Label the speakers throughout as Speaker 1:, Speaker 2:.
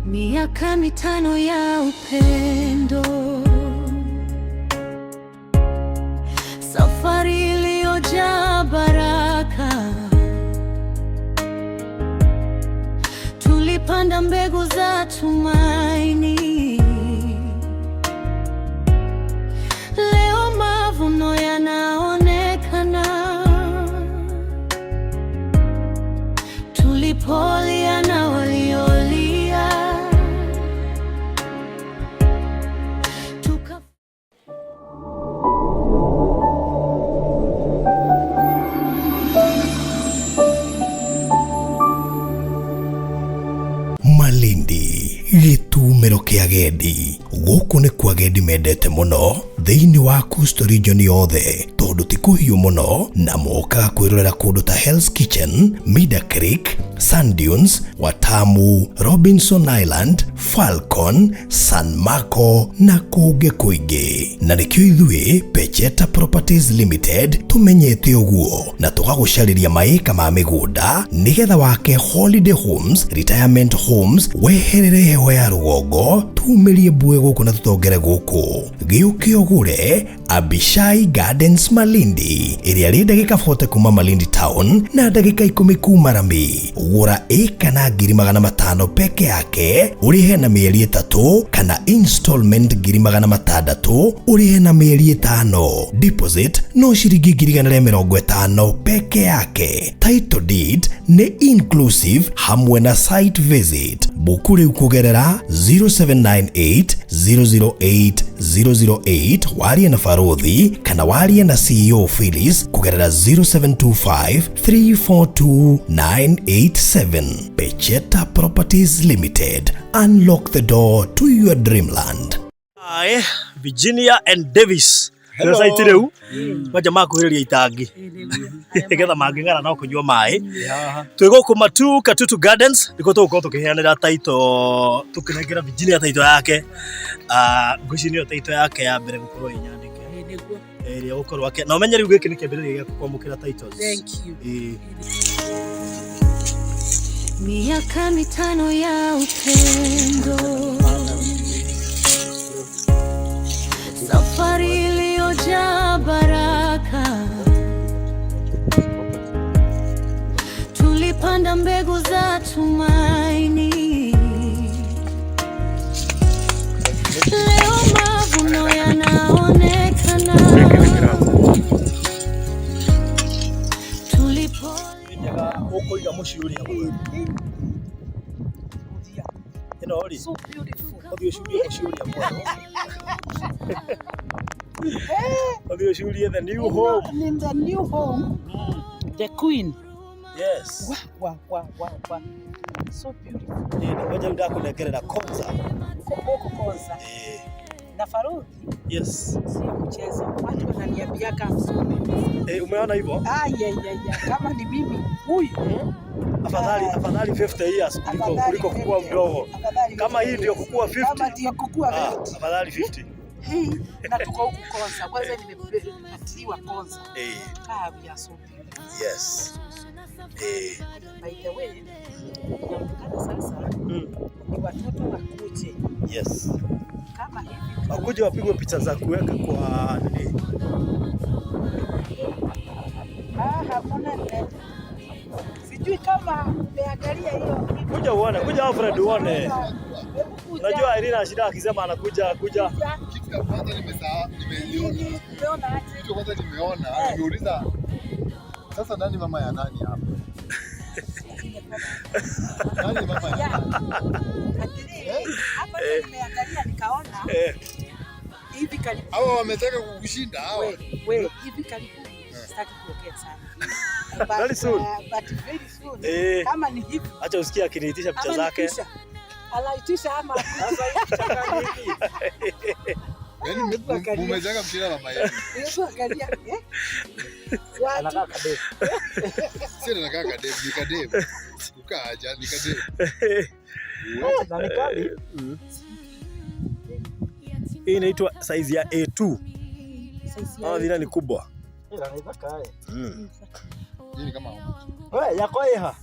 Speaker 1: Miaka 5 ya upendo, safari iliyojaa baraka. Tulipanda mbegu za tumaini, leo mavuno yanaonekana. Tulipolia na waliolia,
Speaker 2: Malindi gitumiro kia agendi guku ni kwa agendi mendete muno thiini wa Coastal region yothe tondu ti kuhiu muno na mokaga kwirorera kundu ta Hell's Kitchen, Mida Creek, Sand Dunes, Watamu, Robinson Island, Falcon, San Marco na kungi kuingi. Na nikio ithui Pecheta Properties Limited tumenyete uguo na tugagucariria maika ma migunda nigetha wake holiday homes, retirement homes, weherere heho ya rugongo, tumirie mbue guku na tutongere guku. Giuki ugure Abishai Gardens Malindi, iria ri ndagika 40 kuma Malindi town na ndagika 10 kuma Rami. Gura eka na 500,000 peke yake, urihe na mieri 3 kana installment 600,000 urihe na mieri 5. Deposit no shiringi 150 peke yake. Title deed ni inclusive hamwe na site visit. Buku riu kugerera 0798 008 008 warie na Farothi kana warie na CEO Phyllis kugerera 0725 342 987. Pecheta Properties Limited. Unlock the door to your dreamland.
Speaker 3: Virginia and Davis. Sasa itireu majamaa kuhiriria itangi getha manging'ara no kunyua mai twiguku matu Katutu Gardens niko tugukorwo tukiheanira title tukinengera Virginia title yake ngwicirio title yake ya mbere gukorwo inyandike area gukorwo ake na umenye riu giki ni kiambiriria gya kwamukira titles.
Speaker 1: Thank you. Miaka 5 ya upendo, safari iliyojaa baraka. Tulipanda mbegu za tumaini, leo mavuno yanaonekana.
Speaker 3: Tulipolia ukoiga mushiuria so beautiful. The new home.
Speaker 4: In the new home, the queen.
Speaker 3: Yes.
Speaker 4: Wow. So beautiful.
Speaker 3: Ngoja ndakunegerera konza.
Speaker 4: Konza. Na Farothi.
Speaker 3: Yes.
Speaker 4: Sio mchezo. Watu wananiambia kama
Speaker 3: umeona hivyo?
Speaker 4: Yeah. Kama ni mimi huyu.
Speaker 3: Afadhali 50 years kuliko kukua mdogo. Kama hii ndio kukua 50.
Speaker 4: Kama ndio kukua 50.
Speaker 3: Afadhali 50.
Speaker 4: Na tuko huku Konza. Kwanza nimepatiwa Konza. We are so beautiful.
Speaker 3: Yes.
Speaker 4: By the way, sasa ni watoto wakuje.
Speaker 3: Yes.
Speaker 4: Kama hivi
Speaker 3: wakuje wapigwe picha za kuweka kwa nini?
Speaker 4: Hakuna sijui kama umeangalia hiyo.
Speaker 3: Kuja uone, kuja Alfred uone. Unajua Irina shida akisema anakuja kuja.
Speaker 5: Kitu cha kwanza nimeiona. Kitu cha kwanza nimeona, nimeuliza sasa nani mama ya nani hapa? Nani mama ya nani?
Speaker 4: Hapa nimeangalia nikaona hivi karibu.
Speaker 5: Hao wametaka kukushinda hao.
Speaker 4: Wewe hivi karibu sitaki kuongea sana.
Speaker 3: Very soon.
Speaker 4: But very soon. Kama ni hivi.
Speaker 3: Acha usikie akiniitisha picha zake.
Speaker 4: Anaitisha ama
Speaker 3: sasa hivi chakani hivi.
Speaker 5: Yaani umejenga mpira na mayai.
Speaker 4: Yesu angalia
Speaker 3: anakaa kadebe.
Speaker 5: Sio anakaa kadebe, ni kadebe. Ukaaja ni kadebe.
Speaker 3: Na nikali. Hii inaitwa size ya A2. Dhina ni kubwa. Ila ni zakae.
Speaker 5: Hii ni kama
Speaker 3: wewe yako iha.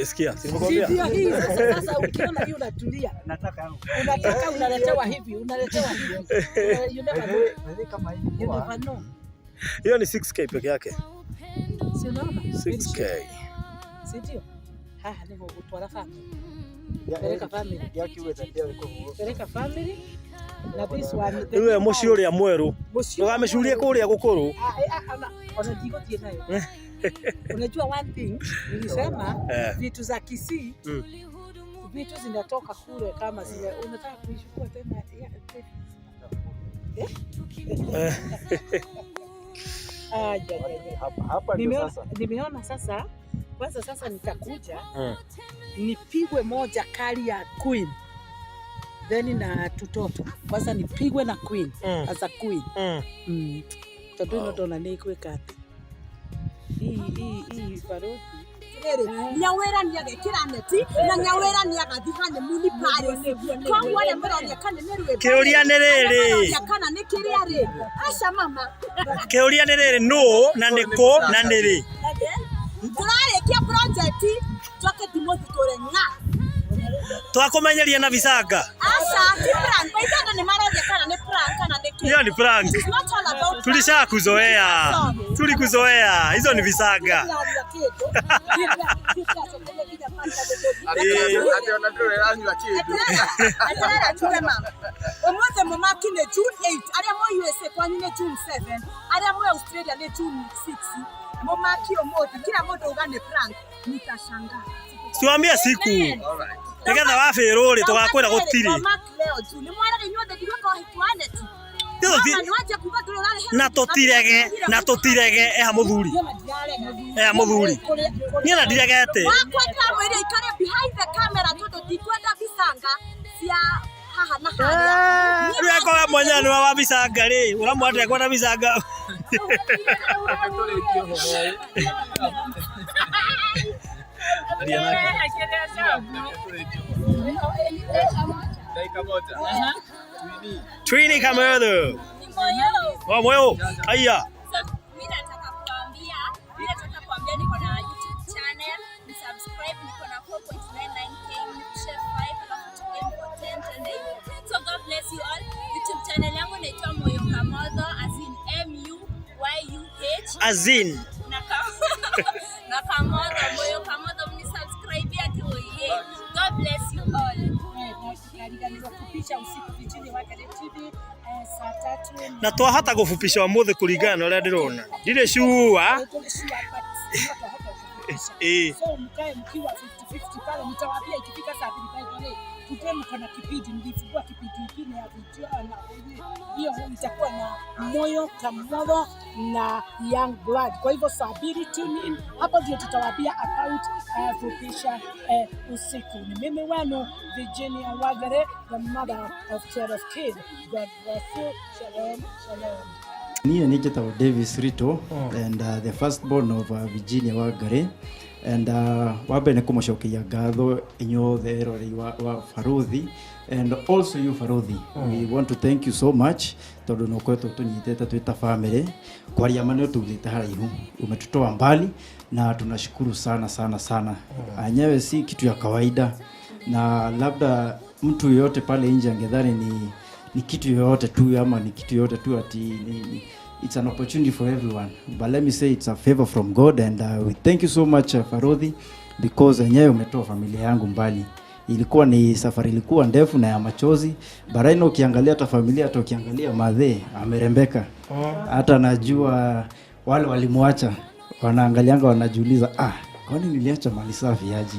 Speaker 3: Sikia, nimekwambia.
Speaker 4: Ndio hii sasa ukiona hiyo unatulia. Unataka unaletewa hivi. You never know. Kama hivi. You never know.
Speaker 3: Hiyo ni 6K peke yake.
Speaker 4: Si unaona?
Speaker 3: 6K.
Speaker 4: Si ndio? Ndio utwara family. Peleka family. Peleka family. Na this one.
Speaker 3: Wewe moshi ule ya mweru. Ugameshurie kuria gukuru.
Speaker 4: Unajigotie nayo. Unajua one thing nilisema vitu za Kisii vitu zinatoka kule kama zile unataka kuishukua tena hapa nimeona sasa kwanza sasa nitakuja nipigwe moja kali ya Queen then na tutoto kwanza nipigwe na Queen as a Queen tatono dona nikwe kati hii Faroki
Speaker 6: nyawera ni agekira neti na nyawera ni agathihane muni pare kwa wale mroria kana nerwe
Speaker 3: kiuria nerere
Speaker 6: kana nikiria ri acha mama
Speaker 3: kiuria nerere no na niko na nere
Speaker 6: turare kia project toke Timothy Korenga
Speaker 3: twakumenyeria na visanga
Speaker 6: acha ti prank baitana ni maroria kana ni prank kana niki
Speaker 3: hiyo ni prank tulishakuzoea tulikuzoea hizo ni visanga
Speaker 6: Omoze momaki ne June 8 ari mo USA kwani ne June 7 ari mo Australia ne June 6 momaki omoze kila moto ugane prank nitashangaa
Speaker 3: siwaambia siku nigetha wafiruri tugakwira gutiri na tutirege eha muthuri nie na ndiregete
Speaker 6: wakwenda mwire ikare behind the camera todo dikwenda bisanga cia haha na haria
Speaker 3: ni akoga mwanya ni wa bisanga ri uramwandira kwenda bisanga Twini Kamotho. Moyo. Aya.
Speaker 6: Mimi nataka kuambia niko na YouTube channel, ni subscribe, niko na 4.99k, share 5 na content and so God bless you all. YouTube channel yangu inaitwa Moyo Kamotho as in MUYUH
Speaker 3: as in
Speaker 6: na Kamotho Moyo Kamotho, mni subscribe yake oye. God bless you all. Kupisha usiku vijini wake TV saa 3
Speaker 3: na twahata gufupisha umuthi kuringana na uria ndirona ndire shua
Speaker 4: so mkae mkiwa 50-50 pale mtawaambia ikifika saa 2 tuteni kuna kipindi nilifungua kipindi kingine ya video na hiyo itakuwa na Moyo Kamotho na Young Blood. Kwa hivyo sabiri tune in hapo ndio tutawaambia about kupisha usiku. Ni mimi wenu Virginia Wagare, the mother of 12 kids. God bless you. Shalom, shalom.
Speaker 7: Niye nijetawa Davis Rito and the firstborn of Virginia Wagare and wabene kumushokia ngatho inyothe erori wa Farothi and also you Farothi. We want to thank you so much tondu no kwetu tunyitete twita family kwaria maneno tuthite haraihu umetutoa mbali na tunashukuru sana sana sana. Anyewe si kitu ya kawaida na labda mtu yote pale nje angedhani ni kitu yote tu ama ni kitu yote tu ati it's an opportunity for everyone, but let me say it's a favor from God and we thank you so much Farothi because enyewe umetoa familia yangu mbali. Ilikuwa ni safari ilikuwa ndefu na ya machozi, baraino ukiangalia hata familia hata ukiangalia madhe amerembeka. Hata najua wale walimwacha wanaangalianga wanajiuliza kwani niliacha mali safi aje.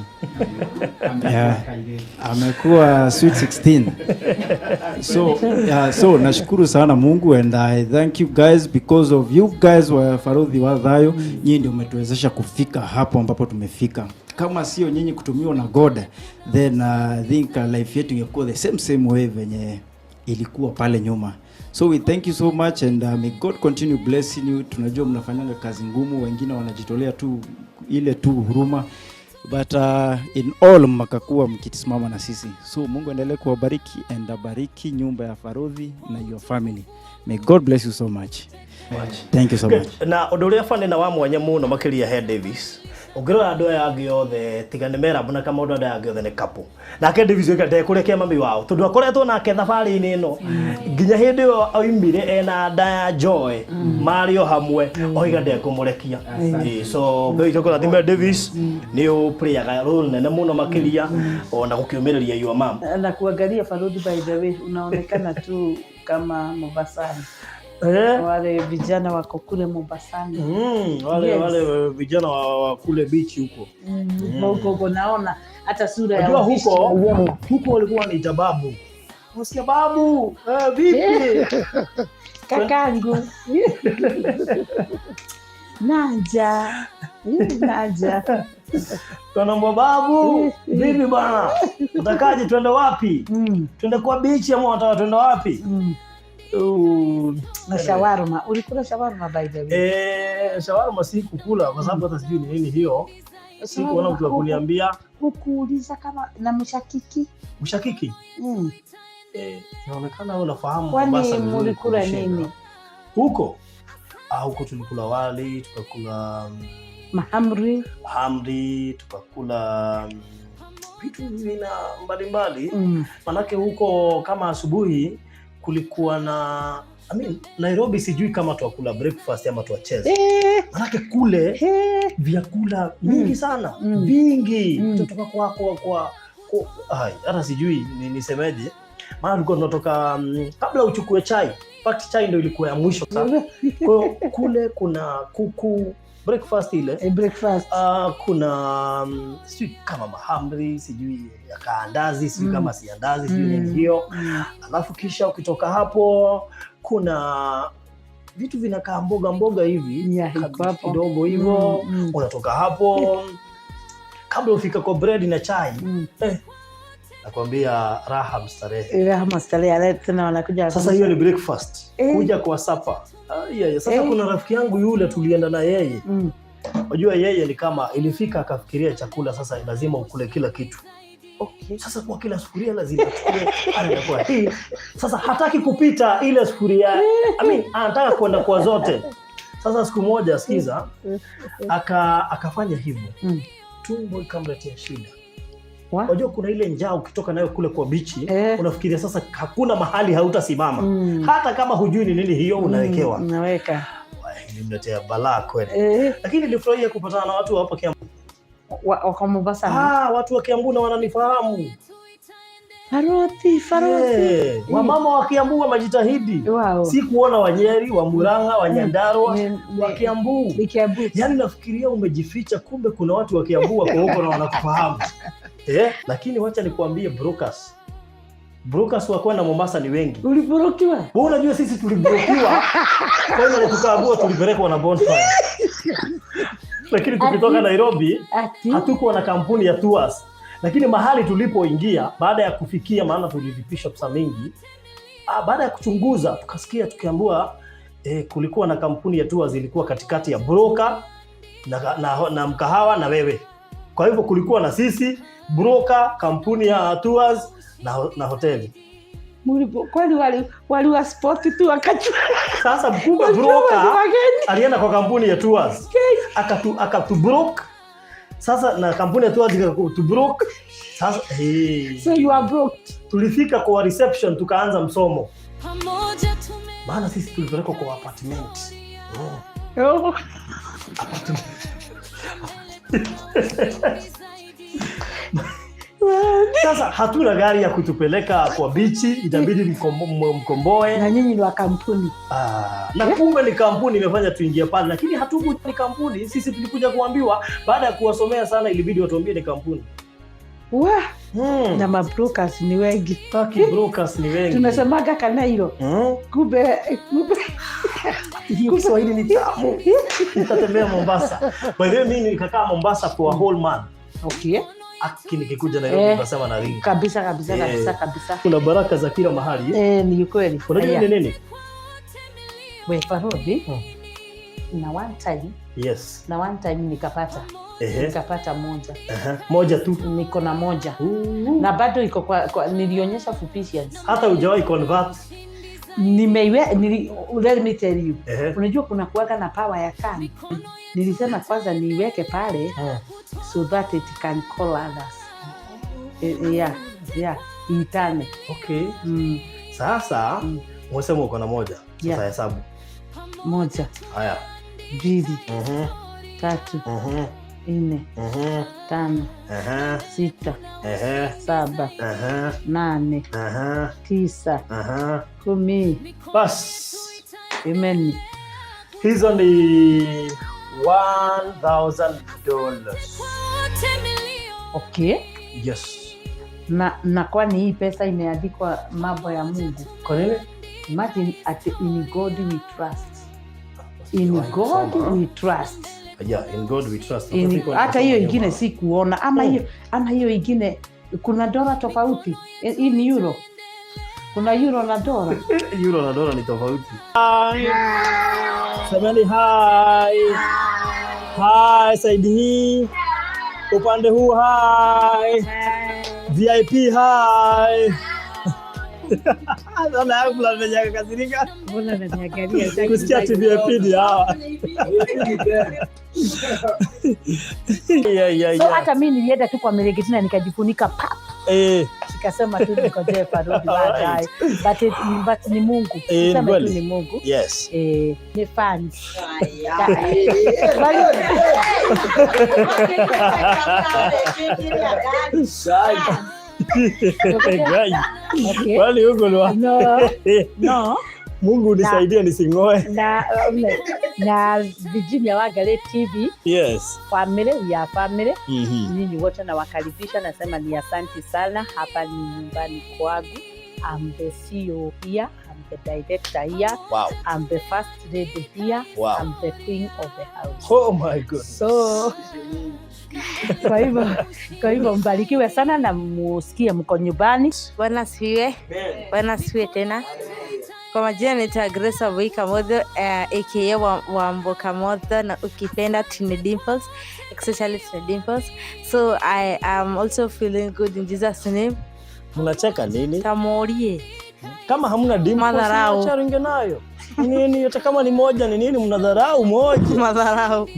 Speaker 7: Amekuwa sweet 16. So nashukuru sana Mungu and I thank you guys because of you guys wa Farothi wa Thayo. Nyinyi ndio umetuwezesha kufika hapo ambapo tumefika. Kama sio nyinyi kutumiwa na God then I think life yetu ingekuwa the same way venye ilikuwa pale nyuma. So we thank you so much and may God continue blessing you. Tunajua mnafanya kazi ngumu, wengine wanajitolea tu ile tu huruma, but in all makakuwa mkitisimama na sisi. So Mungu endelee kuwabariki and abariki nyumba ya Farothi na your family. May God bless you so much. Thank you so much.
Speaker 3: Na undu uria fani na wa mwanya muno makiria Head Davis Ungirora andu aya angi othe tiga nĩ mera mbona kama andu aya angi othe nĩ kapu nake Davis weka kurekia mami wao tondu akoretwo nake thabari-inĩ ĩno nginya hĩndĩ ĩyo oimire ena nda ya Joy mario hamwe oiga ndekũmũrekia so mbei tokora thime Davis nĩ o player role nene mũno makiria ona gũkiũmĩrĩria your mom
Speaker 4: na kuangalia Farudi by the way unaonekana tu kama Mombasani. Wale vijana wako kule Mombasani.
Speaker 3: Wale vijana wa kule beach huko.
Speaker 4: Huko naona hata sura ya
Speaker 3: huko walikuwa ni tababu. Usikia babu, vipi?
Speaker 4: Kakangu. Naja.
Speaker 3: Kana babu, vipi bana? Utakaje twende wapi? Twende kwa beach ama unataka twende wapi?
Speaker 4: Na shawarma. Ulikula shawarma by the way?
Speaker 3: Shawarma sikukula kwa sababu hata sijui ni nini hiyo. Sikuona mtu akuniambia.
Speaker 4: Hukuuliza kama na mshakiki?
Speaker 3: Mshakiki? Inaonekana unafahamu
Speaker 4: Mombasa. Kwani mlikula nini?
Speaker 3: Huko? Huko tulikula wali, tukakula mahamri, tukakula vitu vina mbalimbali. Manake huko kama asubuhi kulikuwa na Nairobi sijui kama tuakula breakfast ama tuacheze. Manake kule vyakula mingi sana, vingi. Tutoka kwa hata sijui nisemeje. Maana tulikuwa tunatoka kabla uchukue chai. Fact chai ndio ilikuwa ya mwisho sana. Kwa kule kuna kuku breakfast ile.
Speaker 4: Breakfast.
Speaker 3: Kuna sijui kama mahamri, sijui ya kaandazi, sijui kama si andazi, sijui nini hiyo. Alafu kisha ukitoka hapo kuna vitu vinakaa mboga hivi kidogo hivyo. Unatoka hapo kabla ufika kwa bread na chai. Nakwambia raha mstarehe.
Speaker 4: Tena wanakuja.
Speaker 3: Sasa hiyo ni breakfast. Kuja kwa supper. Sasa kuna rafiki yangu yule tulienda na yeye. Unajua yeye ni kama ilifika akafikiria chakula sasa lazima ukule kila kitu.
Speaker 4: Okay.
Speaker 3: Sasa kwa kila sufuria lazima tukule. Sasa hataki kupita ile sufuria. Anataka kwenda kwa zote. Sasa siku moja sikiza akafanya hivyo. Tumbo ikamletea shida. Unajua kuna ile njaa ukitoka nayo kule kwa bichi, unafikiria sasa hakuna mahali hautasimama. Hata kama hujui ni nini hiyo unawekewa.
Speaker 4: Unaweka.
Speaker 3: Nilimletea balaa kweli. Lakini nilifurahia kupatana na watu hapa Kiambu.
Speaker 4: Wako Mombasa.
Speaker 3: Watu wa Kiambu na wananifahamu.
Speaker 4: Farudi.
Speaker 3: Wamama wa Kiambu wamejitahidi.
Speaker 4: Wow.
Speaker 3: Si kuona Wanyeri, wa Murang'a, wa Nyandarua, wa Kiambu. Yaani nafikiria umejificha kumbe kuna watu wa Kiambu wako huko na wanakufahamu. Lakini wacha nikuambie brokers wa kwenda Mombasa ni wengi.
Speaker 4: Ulibrokiwa?
Speaker 3: Wewe unajua sisi tulibrokiwa. Kwa hiyo tukaambiwa tulipelekwa na bonfire. Lakini tukitoka Nairobi hatukuwa na kampuni ya tours. Lakini mahali tulipoingia baada ya kufikia maana tulilipisha pesa mingi. Baada ya kuchunguza tukasikia tukiambiwa kulikuwa na kampuni ya tours ilikuwa katikati ya broker na mkahawa na wewe. Kwa hivyo kulikuwa na sisi, broker, kampuni ya tours na hoteli.
Speaker 4: Kwani wali wa sport tu wakachua.
Speaker 3: Sasa mkubwa broker alienda kwa kampuni ya tours. Akatubroke. Sasa na kampuni ya tours ikatubroke. Sasa
Speaker 4: so you are broke.
Speaker 3: Tulifika kwa reception tukaanza msomo. Maana sisi tulipelekwa kwa apartment. Apartment. Sasa hatuna gari ya kutupeleka kwa bichi, itabidi mkomboe.
Speaker 4: Na nyinyi ni wa kampuni.
Speaker 3: Na kumbe ni kampuni imefanya tuingie pale, lakini hatukuja ni kampuni. Sisi tulikuja kuambiwa baada ya kuwasomea sana ilibidi watuambie ni kampuni.
Speaker 4: Na mabrokers ni wengi.
Speaker 3: Brokers ni wengi.
Speaker 4: Tunasemaga Kanairo. Kumbe
Speaker 3: hiyo Kiswahili ni tamu. Nitatembea Mombasa. By the way mimi nikakaa Mombasa for a whole month.
Speaker 4: Okay.
Speaker 3: Nikikuja Nairobi nasema na ringi.
Speaker 4: Kabisa.
Speaker 3: Kuna baraka za kila mahali.
Speaker 4: Ni kweli.
Speaker 3: Unajua ni nini?
Speaker 4: Wewe Farudi. Na one time nikapata moja.
Speaker 3: Moja tu.
Speaker 4: Niko na moja. Na bado iko kwa nilionyesha fupishians.
Speaker 3: Hata hujawahi convert.
Speaker 4: let me tell you. Unajua kuna kuwaga na power ya can. Nilisema kwanza niweke pale so that it can call others. Yeah, itane.
Speaker 3: Okay. Sasa unasema uko na moja. Sasa hesabu.
Speaker 4: 1.
Speaker 3: Haya.
Speaker 4: 2. 3. 4. 5. 6. 7. 8. 9. 10.
Speaker 3: Bas.
Speaker 4: Amen.
Speaker 3: Hizo ni $1,000.
Speaker 4: Okay.
Speaker 3: Yes.
Speaker 4: Na kwani hii pesa imeandikwa mambo ya Mungu?
Speaker 3: Kwa nini?
Speaker 4: Imagine in God we trust. In God we trust.
Speaker 3: Yeah, in God we trust.
Speaker 4: Hata hiyo ingine si kuona ama hiyo ingine kuna dola tofauti in euro. Kuna euro na dola.
Speaker 3: Euro na dola ni tofauti. Hi. Semeni hi. Hi, saidi hii. Upande huu hi. VIP hi. Sana yangu la nimejaka kasirika.
Speaker 4: Mbona unaniangalia?
Speaker 3: Kusikia VIP ni hawa. Yeah.
Speaker 4: So hata mimi nilienda tu kwa Melekitina nikajifunika pap. Nikasema tu nikoje parodi baadaye. But ni Mungu. Sema tu ni Mungu.
Speaker 3: Yes.
Speaker 4: Ni fans.
Speaker 3: Wali huko
Speaker 4: no.
Speaker 3: Mungu nisaidie nisingoe.
Speaker 4: Na Virginia wa Gare TV.
Speaker 3: Yes.
Speaker 4: Family, ya family. Ninyi wote na wakaribisha, nasema ni asante sana. Hapa ni nyumbani kwangu. I'm the CEO here. I'm the director here.
Speaker 3: Wow.
Speaker 4: I'm the first lady here.
Speaker 3: Wow.
Speaker 4: I'm the queen of the house.
Speaker 3: Oh my goodness.
Speaker 4: So kwa hivyo mbarikiwe sana na musikie mko nyumbani.
Speaker 8: Bwana asifiwe. Bwana asifiwe tena. Kwa majina naitwa Grace Wambui Kamodo, aka Wambo Kamodo, na ukipenda Tiny Dimples, especially Tiny Dimples. So I am also feeling good in Jesus name.
Speaker 3: Mnacheka nini?
Speaker 8: Kamorie.
Speaker 3: Kama hamna dimples, acha ringe nayo. Nini hata kama ni moja ni nini mnadharau moja?
Speaker 8: Madharau.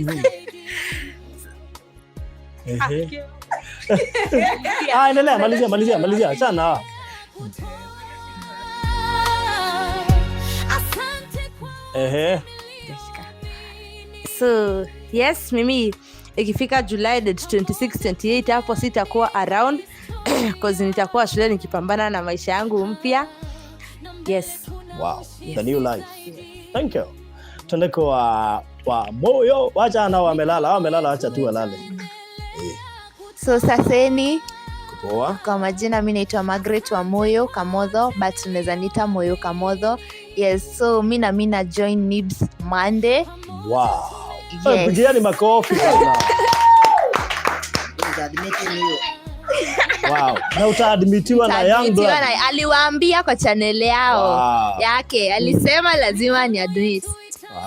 Speaker 3: Endelea, malizia sana.
Speaker 8: So yes, mimi ikifika July 26 28 hapo sitakuwa around cause nitakuwa shule nikipambana na maisha yangu mpya. Yes.
Speaker 3: Wow. Yes. The new life. Yes. Thank you. Tuende kwa moyo, wacha na wamelala acha tu walale.
Speaker 9: So saseni
Speaker 3: Poa.
Speaker 9: Kwa majina mimi naitwa Margaret wa Moyo Kamodho, but unaweza niita Moyo Kamodho. Yes, so mimi na join Nibs Monday.
Speaker 3: Wow.
Speaker 9: Yes.
Speaker 3: Pigieni makofi bwana. Wow. Na utaadmitiwa na Young Blood.
Speaker 9: Aliwaambia kwa channel yao yake, alisema lazima ni admit.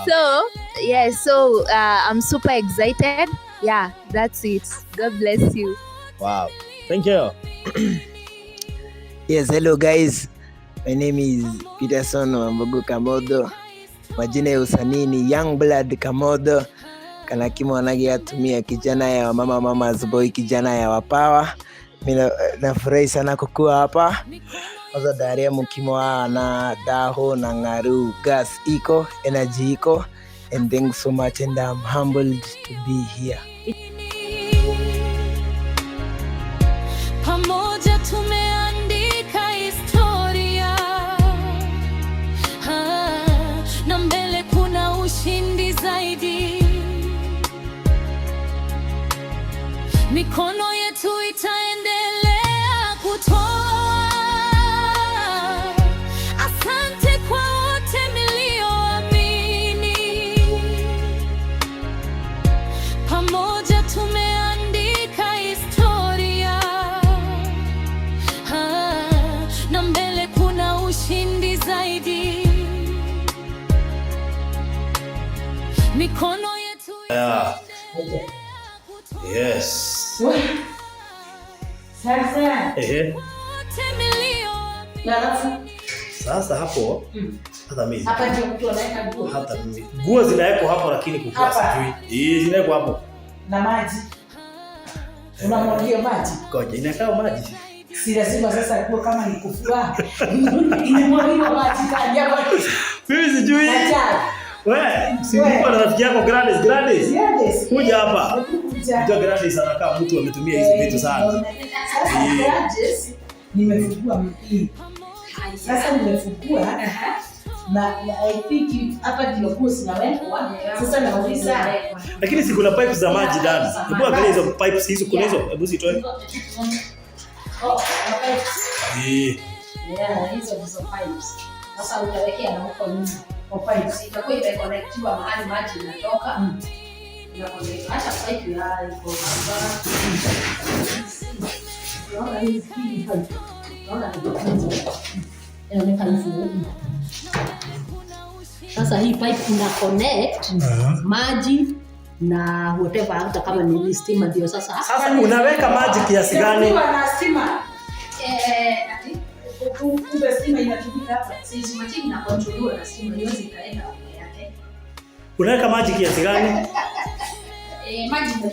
Speaker 9: So, yes, so I'm super excited. Yeah, that's it. God bless you.
Speaker 3: Wow. Thank you.
Speaker 10: Yes, hello guys. My name is Peterson Wambogo Kamodho. Majina ya usanii ni Young Blood Kamodho. Kanakimo wanagi atumia kijana ya mama's boy, kijana ya wapawa. Mimi nafurahi sana kukua hapa. Oza daria mukimo na daho na ngaru gas iko, energy iko. And thanks so much and I'm humbled to be here.
Speaker 1: Pamoja tumeandika historia, na mbele kuna ushindi zaidi. Mikono yetu itaendelea kutoa. Asante kwa wote mlioamini. Pamoja tumeandika historia, na mbele kuna ushindi zaidi. Mikono yetu
Speaker 3: Yes.
Speaker 4: Sasa.
Speaker 3: Sasa hapo hata mimi.
Speaker 4: Hapa ndio mtu anaweka nguo.
Speaker 3: Hata mimi. Nguo zinawekwa hapo lakini kukua sijui. Zinawekwa hapo.
Speaker 4: Na maji. Unamwagia maji.
Speaker 3: Koja inakaa maji.
Speaker 4: Si lazima sasa kuwa kama ni kufua. Inamwagiwa maji kali hapo.
Speaker 3: Mimi sijui. Wewe, si uko na rafiki yako Gladys? Kuja hapa. Unajua Gladys anakaa mtu ametumia hizi vitu sana.
Speaker 4: Sasa Gladys nimefungua mpii. Sasa nimefungua na I think hapa ndio nguo zinawekwa. Sasa nauliza.
Speaker 3: Lakini si kuna pipes za maji ndani. Hebu angalia hizo pipes hizo kuna hizo. Hebu zitoe.
Speaker 4: Yeah, hizo pipes. Sasa utawekea na huko nyuma. Kwa pipes itakuwa imeconnectiwa mahali maji inatoka. Na kwa hata pipe ya iko hapa. Naona hizi pipe. Naona ni sasa hii pipe ina connect maji na whatever, hata kama ni stima ndio sasa.
Speaker 3: Sasa unaweka maji kiasi gani?
Speaker 4: Na stima. Kumbe stima inatumika hapa. Sisi machine na control na stima yote ikaenda yake.
Speaker 3: Unaweka maji kiasi gani?
Speaker 4: Maji ndio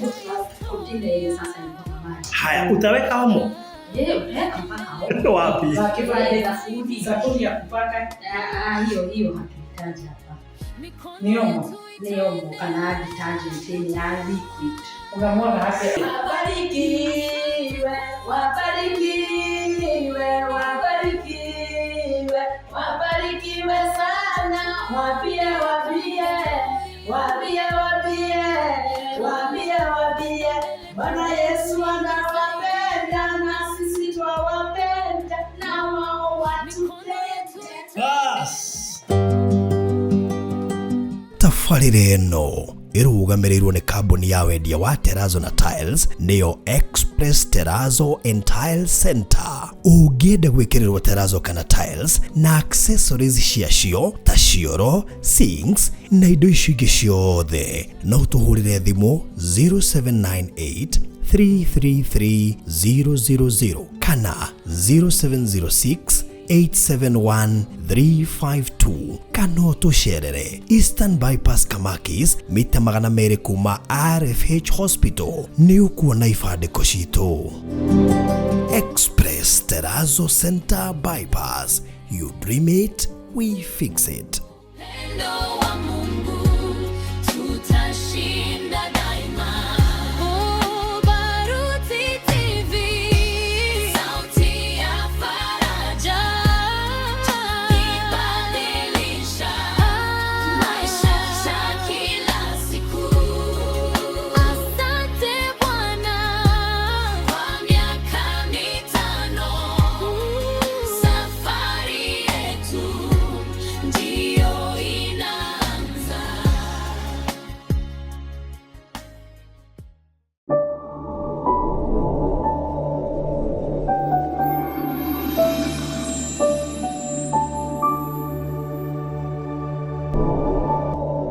Speaker 4: container ile sasa ni maji.
Speaker 3: Haya, utaweka hamo?
Speaker 4: Utaweka mpaka hapo.
Speaker 3: Wapi?
Speaker 4: Kifaa cha fundi, sabuni ya kupaka. Hiyo hatuhitaji hapa. Niombo kana detergent ni liquid. Unamwona hapa. Wabarikiwe sana. Wabie. Bwana Yesu anawapenda na sisi twawapenda na wao watupende.
Speaker 2: Tafarire eno irugamirĩirwo nĩ kambuni ya wendia wa Terrazzo na Tiles nĩyo Express Terrazzo and Tile Center. Ũngĩenda gwĩkĩrĩrwo Terrazzo kana Tiles na accessories ciacio ta cioro, sinks na indo icio ingĩ ciothe, no tũhũrĩre thimũ 0798 333 000 kana 0706 871-352 kana tucerere Eastern Bypass Kamakis mita 200 kuma RFH Hospital ni ukuona ifadiko citũ. Express Terrazzo Center Bypass, you dream it, we fix it.